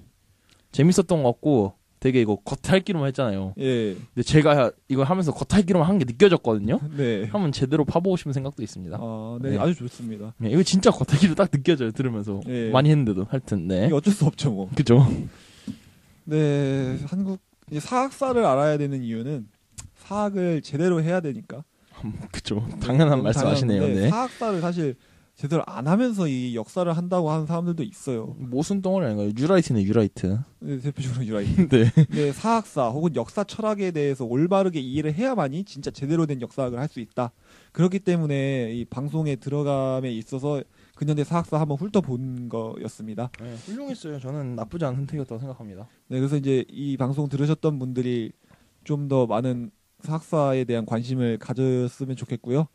재밌었던 것 같고 되게 이거 겉핥기로만 했잖아요.
예.
근데 제가 이거 하면서 겉핥기로만 한 게 느껴졌거든요.
네.
한번 제대로 파보고 싶은 생각도 있습니다.
아, 네,
네.
아주 좋습니다.
네, 이거 진짜 겉핥기로 딱 느껴져요. 들으면서
예.
많이 했는데도 하여튼 네.
이게 어쩔 수 없죠, 뭐.
그죠?
네, 한국 이제 사학사를 알아야 되는 이유는 사학을 제대로 해야 되니까.
그죠. 당연한 말씀하시네요.
당연한데
네.
사학사를 사실 제대로 안 하면서 이 역사를 한다고 하는 사람들도 있어요.
모순 덩어리 아닌가요? 유라이트네 유라이트.
네, 대표적으로 유라이.
네.
네, 사학사 혹은 역사 철학에 대해서 올바르게 이해를 해야만이 진짜 제대로 된 역사학을 할 수 있다. 그렇기 때문에 이 방송에 들어감에 있어서 근현대 사학사 한번 훑어본 거였습니다.
네, 훌륭했어요. 저는 나쁘지 않은 선택이었다고 생각합니다.
네, 그래서 이제 이 방송 들으셨던 분들이 좀 더 많은 사학사에 대한 관심을 가졌으면 좋겠고요.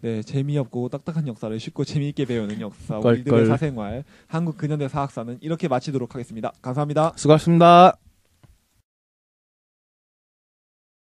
네, 재미없고 딱딱한 역사를 쉽고 재미있게 배우는 역사, 우리들의 사생활, 한국 근현대 사학사는 이렇게 마치도록 하겠습니다. 감사합니다.
수고하셨습니다.